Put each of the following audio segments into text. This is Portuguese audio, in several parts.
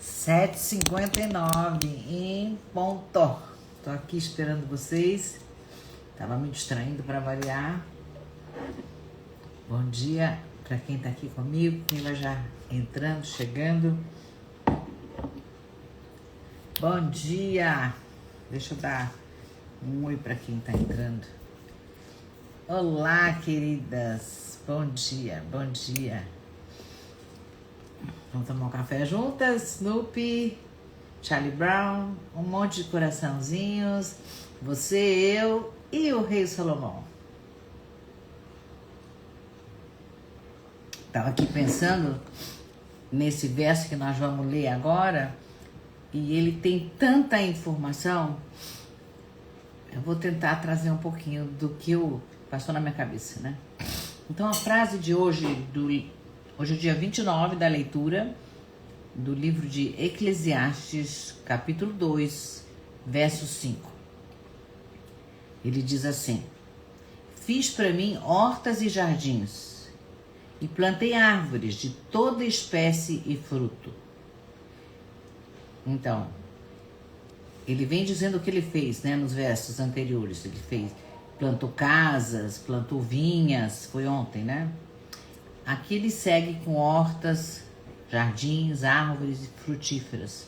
7h59 em ponto. Tô aqui esperando vocês. Tava me distraindo para variar. Bom dia para quem tá aqui comigo, quem vai já entrando, chegando. Bom dia. Deixa eu dar um oi para quem tá entrando. Olá, queridas. Bom dia, bom dia. Vamos tomar um café juntas? Snoopy, Charlie Brown, um monte de coraçãozinhos. Você, eu e o Rei Salomão. Estava aqui pensando nesse verso que nós vamos ler agora. E ele tem tanta informação. Eu vou tentar trazer um pouquinho do que passou na minha cabeça, né? Então a frase de hoje, hoje é o dia 29 da leitura do livro de Eclesiastes, capítulo 2, verso 5. Ele diz assim: fiz para mim hortas e jardins, e plantei árvores de toda espécie e fruto. Então, ele vem dizendo o que ele fez, né, nos versos anteriores. Ele plantou casas, plantou vinhas, foi ontem, né? Aqui ele segue com hortas, jardins, árvores frutíferas.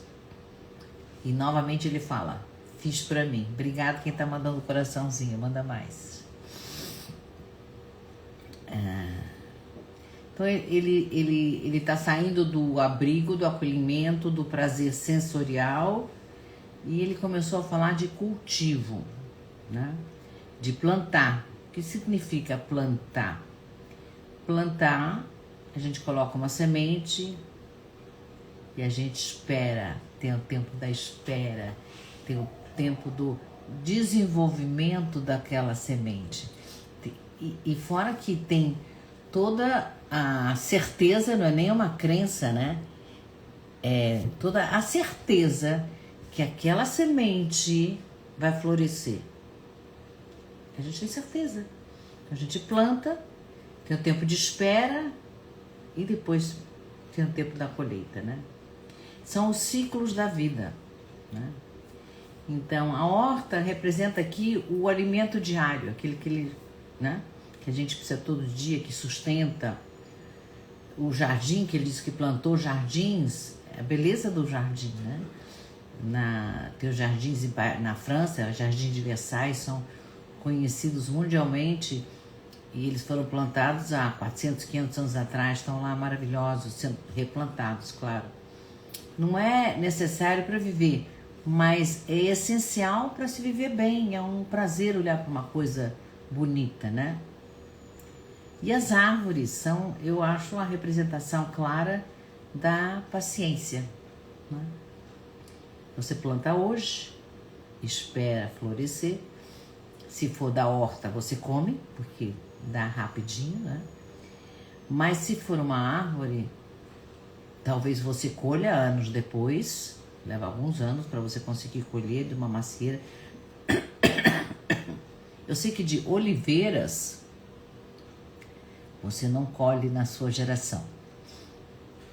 E novamente ele fala: fiz pra mim. Obrigado quem tá mandando coraçãozinho, manda mais. Então ele tá saindo do abrigo, do acolhimento, do prazer sensorial, e ele começou a falar de cultivo, né? De plantar. O que significa plantar? Plantar, a gente coloca uma semente e a gente espera, tem o tempo da espera, tem o tempo do desenvolvimento daquela semente. E fora que tem toda a certeza, não é nem uma crença, né? É toda a certeza que aquela semente vai florescer. A gente tem certeza. A gente planta, tem o tempo de espera e depois tem o tempo da colheita, né? São os ciclos da vida, né? Então, a horta representa aqui o alimento diário, aquele né, que a gente precisa todo dia, que sustenta. O jardim, que ele disse que plantou jardins, a beleza do jardim, né? Tem os jardins na França, os jardins de Versailles são conhecidos mundialmente e eles foram plantados há 400, 500 anos atrás, estão lá maravilhosos, sendo replantados, claro. Não é necessário para viver, mas é essencial para se viver bem, é um prazer olhar para uma coisa bonita, né? E as árvores são, eu acho, a representação clara da paciência, né? Você planta hoje, espera florescer. Se for da horta, você come, porque dá rapidinho, né? Mas se for uma árvore, talvez você colha anos depois, leva alguns anos para você conseguir colher de uma macieira. Eu sei que de oliveiras você não colhe na sua geração.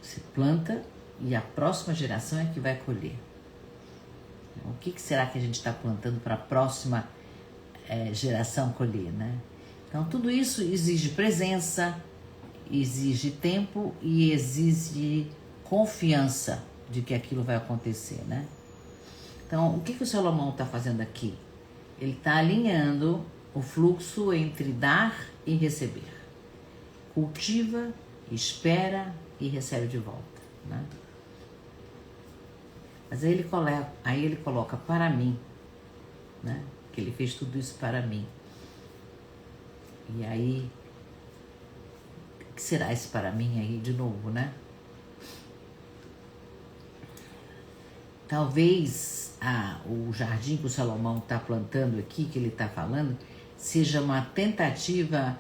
Você planta e a próxima geração é que vai colher. O que será que a gente está plantando para a próxima geração colher, né? Então tudo isso exige presença, exige tempo e exige confiança de que aquilo vai acontecer, né? Então o que o Salomão está fazendo aqui? Ele está alinhando o fluxo entre dar e receber. Cultiva, espera e recebe de volta, né? Mas aí ele coloca para mim, né? Que ele fez tudo isso para mim. E aí, o que será esse para mim aí de novo, né? Talvez o jardim que o Salomão está plantando aqui, que ele está falando, seja uma tentativa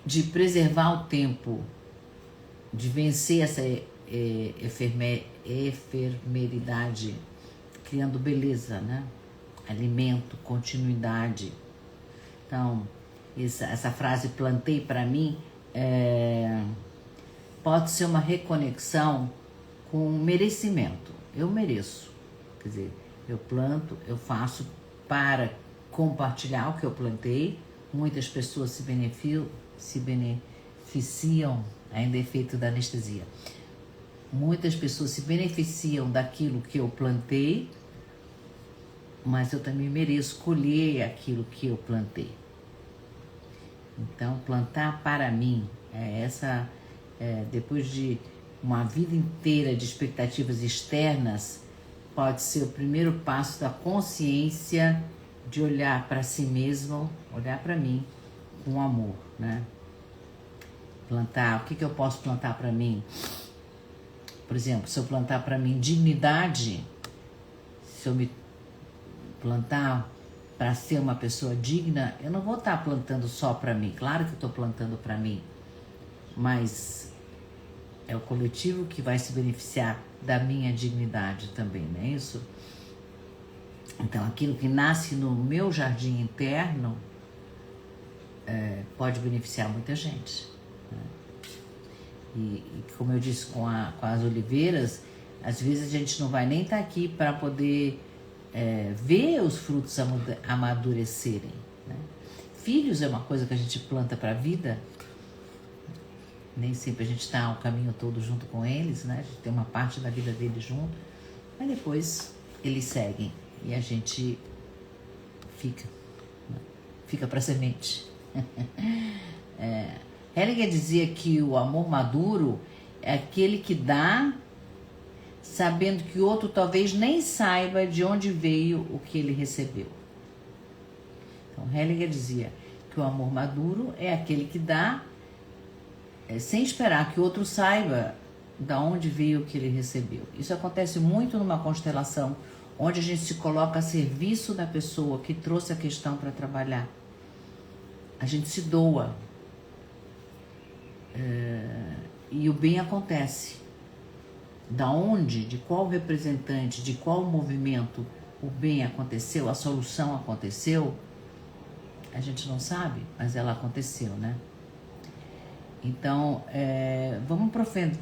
de preservar o tempo, de vencer essa efemeridade, criando beleza, né? Alimento, continuidade. Então, essa frase plantei para mim pode ser uma reconexão com merecimento. Eu mereço. Quer dizer, eu planto, eu faço para compartilhar o que eu plantei. Muitas pessoas se beneficiam, ainda efeito da anestesia. Muitas pessoas se beneficiam daquilo que eu plantei, mas eu também mereço colher aquilo que eu plantei. Então, plantar para mim, depois de uma vida inteira de expectativas externas, pode ser o primeiro passo da consciência de olhar para si mesmo, olhar para mim com amor, né? Plantar, o que eu posso plantar para mim? Por exemplo, se eu plantar para mim dignidade, se eu me plantar para ser uma pessoa digna, eu não vou estar plantando só para mim. Claro que eu estou plantando para mim, mas é o coletivo que vai se beneficiar da minha dignidade também, não é isso? Então, aquilo que nasce no meu jardim interno pode beneficiar muita gente, né? E como eu disse com as oliveiras, às vezes a gente não vai nem estar aqui para poder ver os frutos amadurecerem, né? Filhos é uma coisa que a gente planta para a vida. Nem sempre a gente está o caminho todo junto com eles, né? A gente tem uma parte da vida deles junto, mas depois eles seguem e a gente fica para semente. Hellinger dizia que o amor maduro é aquele que dá sabendo que o outro talvez nem saiba de onde veio o que ele recebeu. Então, Hellinger dizia que o amor maduro é aquele que dá sem esperar que o outro saiba de onde veio o que ele recebeu. Isso acontece muito numa constelação onde a gente se coloca a serviço da pessoa que trouxe a questão para trabalhar. A gente se doa. E o bem acontece. Da onde, de qual representante, de qual movimento o bem aconteceu, a solução aconteceu, a gente não sabe, mas ela aconteceu, né? Então, vamos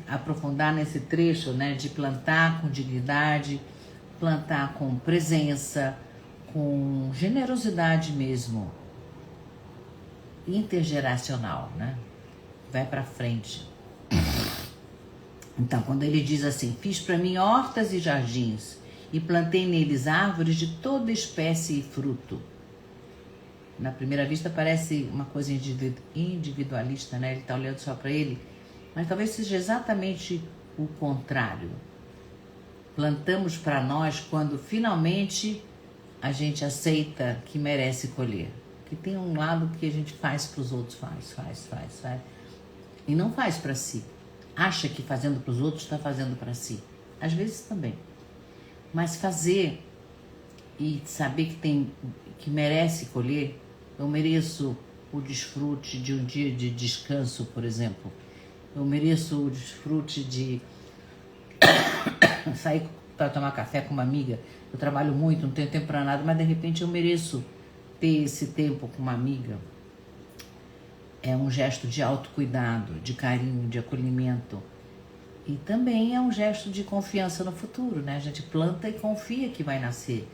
aprofundar nesse trecho, né, de plantar com dignidade, plantar com presença, com generosidade mesmo, intergeracional, né? Vai para frente. Então, quando ele diz assim, fiz para mim hortas e jardins e plantei neles árvores de toda espécie e fruto. Na primeira vista parece uma coisa individualista, né? Ele está olhando só para ele, mas talvez seja exatamente o contrário. Plantamos para nós quando finalmente a gente aceita que merece colher. Que tem um lado que a gente faz para os outros, faz. E não faz para si. Acha que fazendo para os outros está fazendo para si. Às vezes também. Mas fazer e saber que merece colher. Eu mereço o desfrute de um dia de descanso, por exemplo. Eu mereço o desfrute de sair para tomar café com uma amiga. Eu trabalho muito, não tenho tempo para nada, mas de repente eu mereço ter esse tempo com uma amiga. É um gesto de autocuidado, de carinho, de acolhimento. E também é um gesto de confiança no futuro, né? A gente planta e confia que vai nascer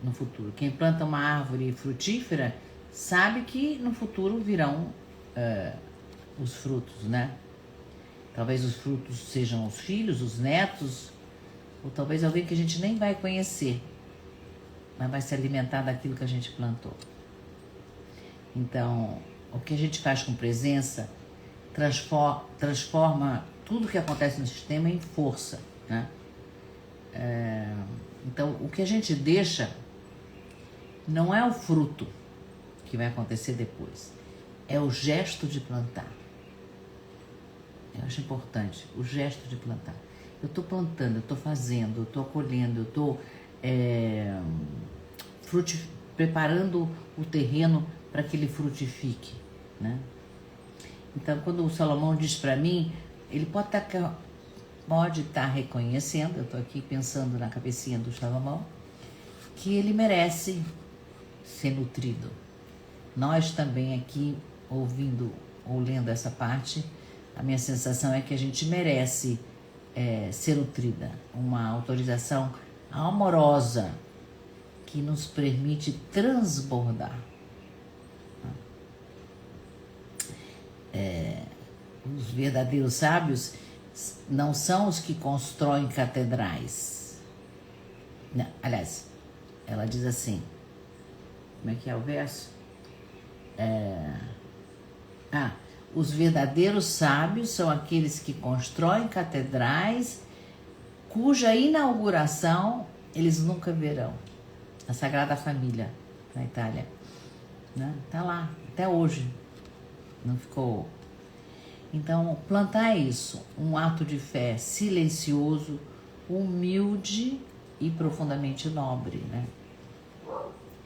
no futuro. Quem planta uma árvore frutífera sabe que no futuro virão os frutos, né? Talvez os frutos sejam os filhos, os netos, ou talvez alguém que a gente nem vai conhecer, mas vai se alimentar daquilo que a gente plantou. Então, o que a gente faz com presença transforma tudo que acontece no sistema em força, né? Então, o que a gente deixa não é o fruto que vai acontecer depois, é o gesto de plantar. Eu acho importante o gesto de plantar. Eu estou plantando, eu estou fazendo, eu estou colhendo, eu estou preparando o terreno para que ele frutifique, né? Então, quando o Salomão diz para mim, ele pode estar reconhecendo, eu estou aqui pensando na cabecinha do Salomão, que ele merece ser nutrido. Nós também aqui, ouvindo ou lendo essa parte, a minha sensação é que a gente merece ser nutrida, uma autorização amorosa que nos permite transbordar. Os verdadeiros sábios não são os que constroem catedrais. Não, aliás, ela diz assim, como é que é o verso? Os verdadeiros sábios são aqueles que constroem catedrais cuja inauguração eles nunca verão. A Sagrada Família, na Itália. Né? Tá lá, até hoje. Não ficou... Então, plantar isso, um ato de fé silencioso, humilde e profundamente nobre, né?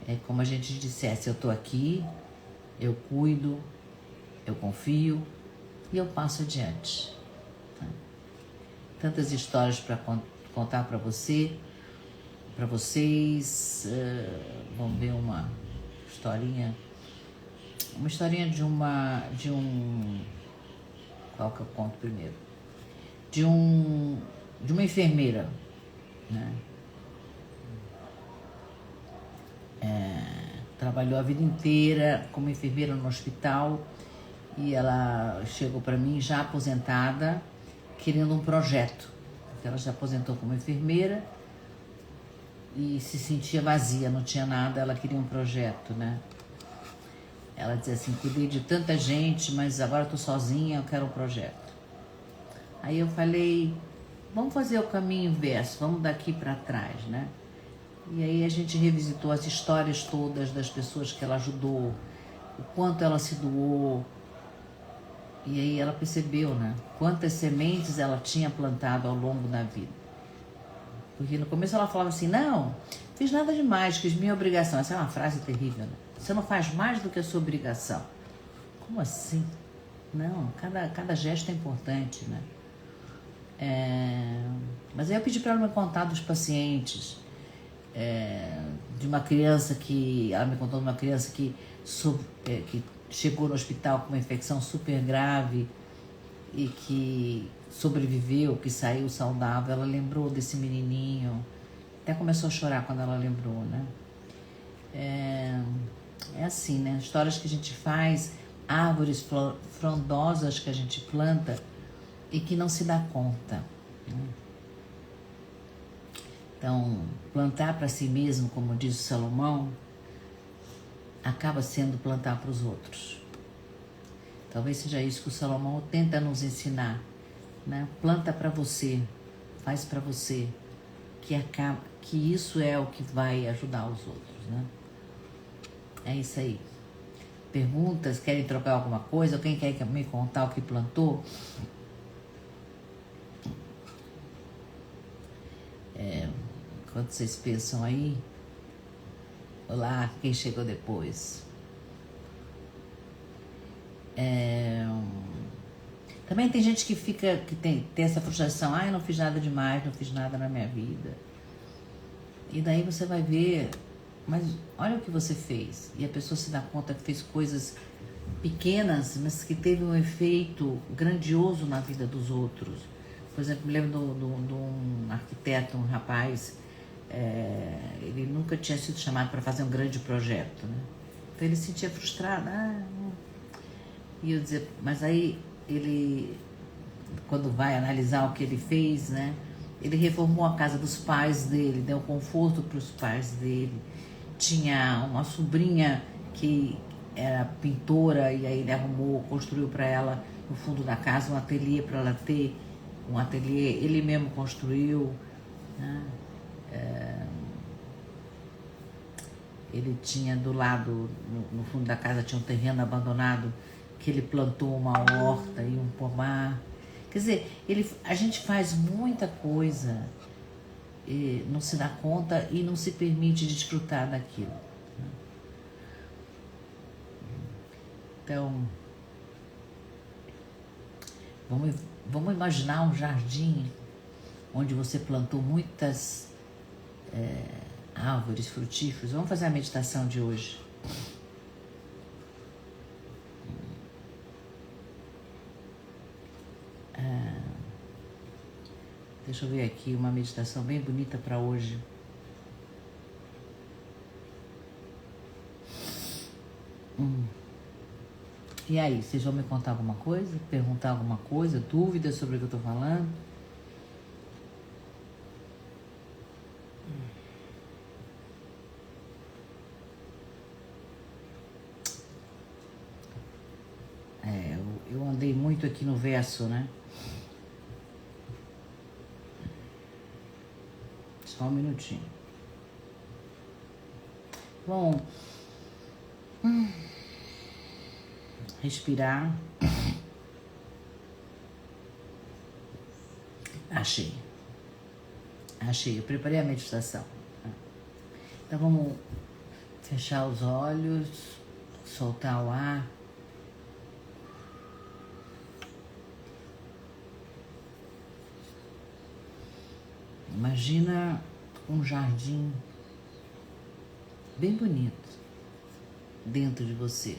É como a gente dissesse, eu tô aqui, eu cuido, eu confio e eu passo adiante. Tá? Tantas histórias para contar para você, para vocês. Vamos ver uma historinha de um... Qual que eu conto primeiro? De uma enfermeira, né? Trabalhou a vida inteira como enfermeira no hospital e ela chegou para mim já aposentada, querendo um projeto. Porque ela já aposentou como enfermeira e se sentia vazia, não tinha nada, ela queria um projeto, né? Ela dizia assim, cuidei de tanta gente, mas agora eu tô sozinha, eu quero um projeto. Aí eu falei, vamos fazer o caminho inverso, vamos daqui para trás, né? E aí a gente revisitou as histórias todas das pessoas que ela ajudou, o quanto ela se doou. E aí ela percebeu, né? Quantas sementes ela tinha plantado ao longo da vida. Porque no começo ela falava assim, não, fiz nada demais, fiz minha obrigação. Essa é uma frase terrível, né? Você não faz mais do que a sua obrigação. Como assim? Não, cada gesto é importante, né? Mas aí eu pedi para ela me contar dos pacientes, de uma criança que... Ela me contou de uma criança que chegou no hospital com uma infecção super grave e que sobreviveu, que saiu saudável. Ela lembrou desse menininho, até começou a chorar quando ela lembrou, né? É assim, né? Histórias que a gente faz, árvores frondosas que a gente planta e que não se dá conta, né? Então, plantar para si mesmo, como diz o Salomão, acaba sendo plantar para os outros. Talvez seja isso que o Salomão tenta nos ensinar, né? Planta para você, faz para você, que isso é o que vai ajudar os outros, né? É isso aí. Perguntas? Querem trocar alguma coisa? Quem quer me contar o que plantou? Enquanto vocês pensam aí. Olá, quem chegou depois? Também tem gente que tem essa frustração. Eu não fiz nada demais, não fiz nada na minha vida. E daí você vai ver, mas olha o que você fez. E a pessoa se dá conta que fez coisas pequenas, mas que teve um efeito grandioso na vida dos outros. Por exemplo, me lembro de um arquiteto, um rapaz, ele nunca tinha sido chamado para fazer um grande projeto, né? Então ele se sentia frustrado. E eu dizia, mas aí ele, quando vai analisar o que ele fez, né? Ele reformou a casa dos pais dele, deu conforto para os pais dele. Tinha uma sobrinha que era pintora e aí ele construiu para ela no fundo da casa um ateliê para ela ter um ateliê. Ele mesmo construiu, né? Ele tinha do lado, no fundo da casa, tinha um terreno abandonado que ele plantou uma horta e um pomar. Quer dizer, a gente faz muita coisa, não se dá conta e não se permite desfrutar daquilo, né? Então, vamos imaginar um jardim onde você plantou muitas árvores frutíferas. Vamos fazer a meditação de hoje. Deixa eu ver aqui uma meditação bem bonita para hoje. E aí, vocês vão me contar alguma coisa? Perguntar alguma coisa? Dúvidas sobre o que eu tô falando? Eu andei muito aqui no verso, né? Só um minutinho. Bom, respirar. Achei. Eu preparei a meditação. Então vamos fechar os olhos, soltar o ar. Imagina um jardim bem bonito dentro de você.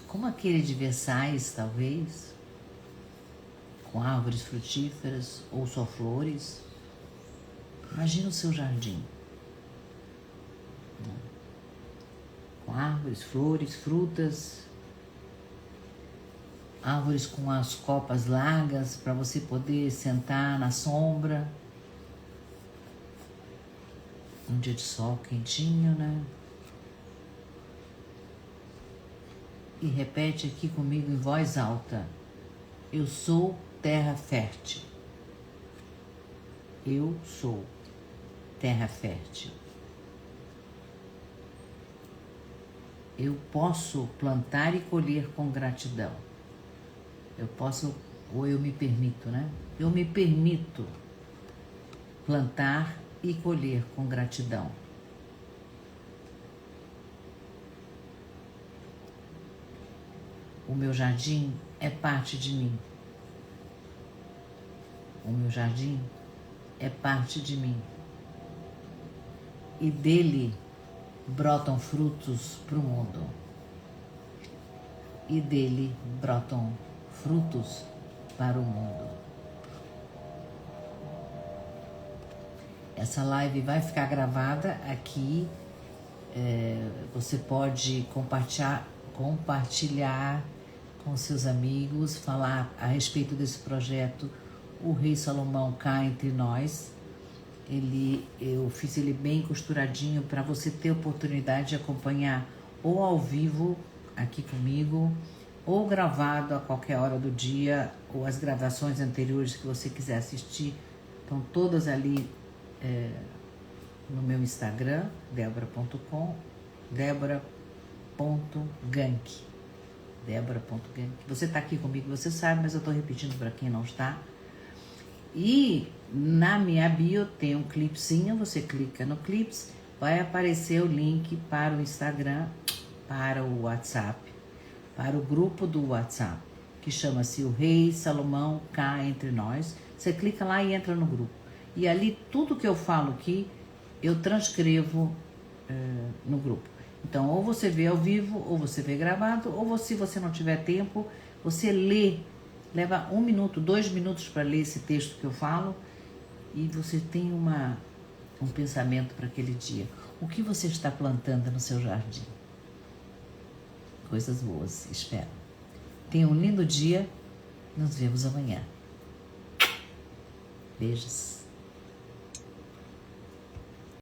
Como aquele de Versailles, talvez, com árvores frutíferas ou só flores. Imagina o seu jardim. Com árvores, flores, frutas, árvores com as copas largas para você poder sentar na sombra. Um dia de sol quentinho, né? E repete aqui comigo em voz alta. Eu sou terra fértil. Eu sou terra fértil. Eu posso plantar e colher com gratidão. Eu posso, ou eu me permito, né? Eu me permito plantar e colher com gratidão. O meu jardim é parte de mim. O meu jardim é parte de mim. E dele brotam frutos para o mundo. E dele brotam frutos para o mundo. Essa live vai ficar gravada aqui. Você pode compartilhar com seus amigos, falar a respeito desse projeto, o Rei Salomão cá entre nós. Eu fiz ele bem costuradinho para você ter oportunidade de acompanhar ou ao vivo aqui comigo, ou gravado a qualquer hora do dia, ou as gravações anteriores que você quiser assistir. Estão todas ali no meu Instagram, debora.com, debora.gank. Você está aqui comigo, você sabe, mas eu estou repetindo para quem não está. E na minha bio tem um clipzinho, você clica no clips, vai aparecer o link para o Instagram, para o WhatsApp, para o grupo do WhatsApp, que chama-se O Rei Salomão cá entre nós. Você clica lá e entra no grupo. E ali tudo que eu falo aqui, eu transcrevo no grupo. Então, ou você vê ao vivo, ou você vê gravado, ou se você não tiver tempo, você lê. Leva 1 minuto, 2 minutos para ler esse texto que eu falo e você tem um pensamento para aquele dia. O que você está plantando no seu jardim? Coisas boas, espero. Tenha um lindo dia. Nos vemos amanhã. Beijos.